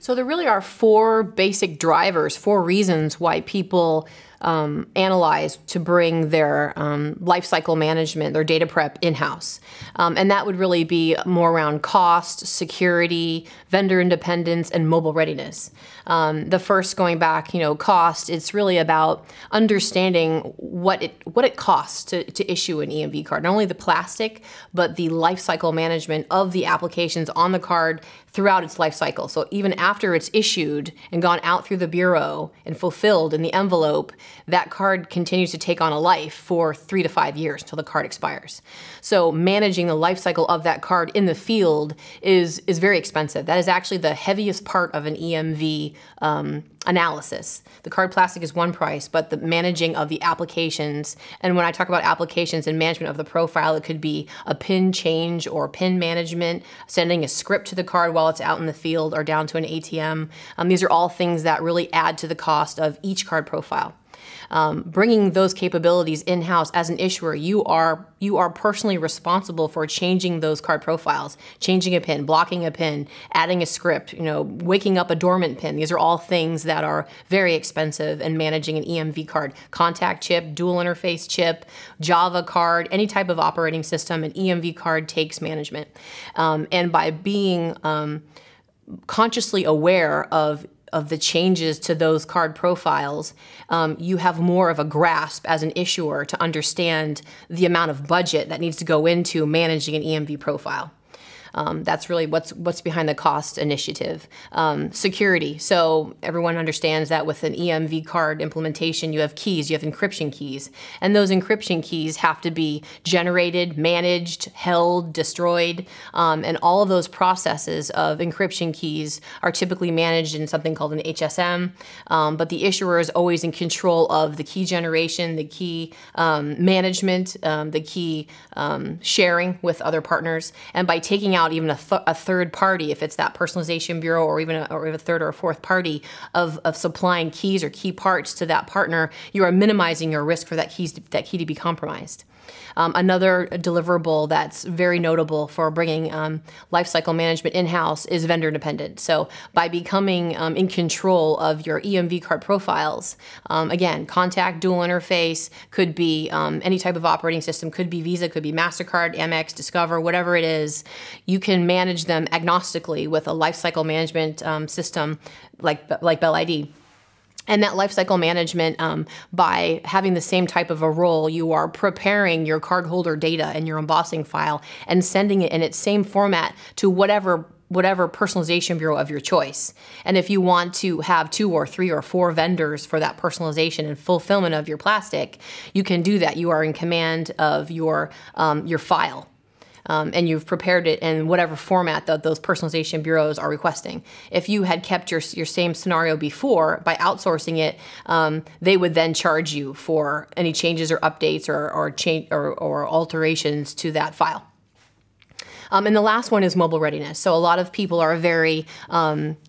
So there really are four basic drivers, four reasons why people analyze to bring their life cycle management, their data prep in-house. And that would really be more around cost, security, vendor independence, and mobile readiness. The first, going back, cost, it's really about understanding what it costs to issue an EMV card. Not only the plastic, but the life cycle management of the applications on the card throughout its life cycle. So even after it's issued and gone out through the bureau and fulfilled in the envelope, that card continues to take on a life for 3 to 5 years until the card expires. So managing the life cycle of that card in the field is very expensive. That is actually the heaviest part of an EMV analysis. The card plastic is one price, but the managing of the applications, and when I talk about applications and management of the profile, it could be a PIN change or PIN management, sending a script to the card while it's out in the field or down to an ATM. These are all things that really add to the cost of each card profile. Bringing those capabilities in-house as an issuer, you are personally responsible for changing those card profiles, changing a PIN, blocking a PIN, adding a script, waking up a dormant PIN. These are all things that are very expensive in managing an EMV card. Contact chip, dual interface chip, Java card, any type of operating system, an EMV card takes management. And by being consciously aware of the changes to those card profiles, you have more of a grasp as an issuer to understand the amount of budget that needs to go into managing an EMV profile. That's really what's behind the cost initiative. Security. So everyone understands that with an EMV card implementation, you have keys, you have encryption keys. And those encryption keys have to be generated, managed, held, destroyed. And all of those processes of encryption keys are typically managed in something called an HSM. But the issuer is always in control of the key generation, the key management, the key sharing with other partners. And by taking out even a third party, if it's that personalization bureau or even a third or a fourth party of supplying keys or key parts to that partner, you are minimizing your risk for that key to be compromised. Another deliverable that's very notable for bringing lifecycle management in-house is vendor independent. So by becoming in control of your EMV card profiles, again, contact, dual interface, could be any type of operating system, could be Visa, could be MasterCard, Amex, Discover, whatever it is, you can manage them agnostically with a lifecycle management system like Bell ID. And that lifecycle management, by having the same type of a role, you are preparing your cardholder data and your embossing file and sending it in its same format to whatever personalization bureau of your choice. And if you want to have 2 or 3 or 4 vendors for that personalization and fulfillment of your plastic, you can do that. You are in command of your file. And you've prepared it in whatever format that those personalization bureaus are requesting. If you had kept your same scenario before, by outsourcing it, they would then charge you for any changes or updates or alterations to that file. And the last one is mobile readiness. So a lot of people are very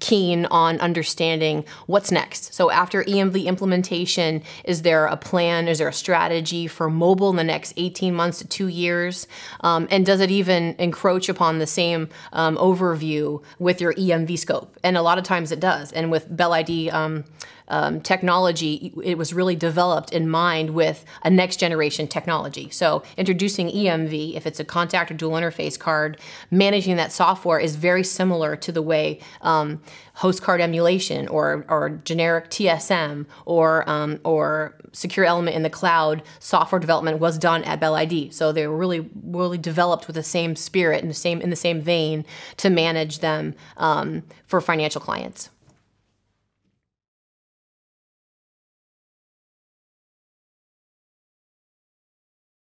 keen on understanding what's next. So after EMV implementation, is there a plan? Is there a strategy for mobile in the next 18 months to 2 years? And does it even encroach upon the same overview with your EMV scope? And a lot of times it does. And with Bell ID technology, it was really developed in mind with a next generation technology. So introducing EMV, if it's a contact or dual interface card, managing that software is very similar to the way host card emulation or generic TSM or secure element in the cloud software development was done at Bell ID. So they were really developed with the same spirit and in the same vein to manage them for financial clients.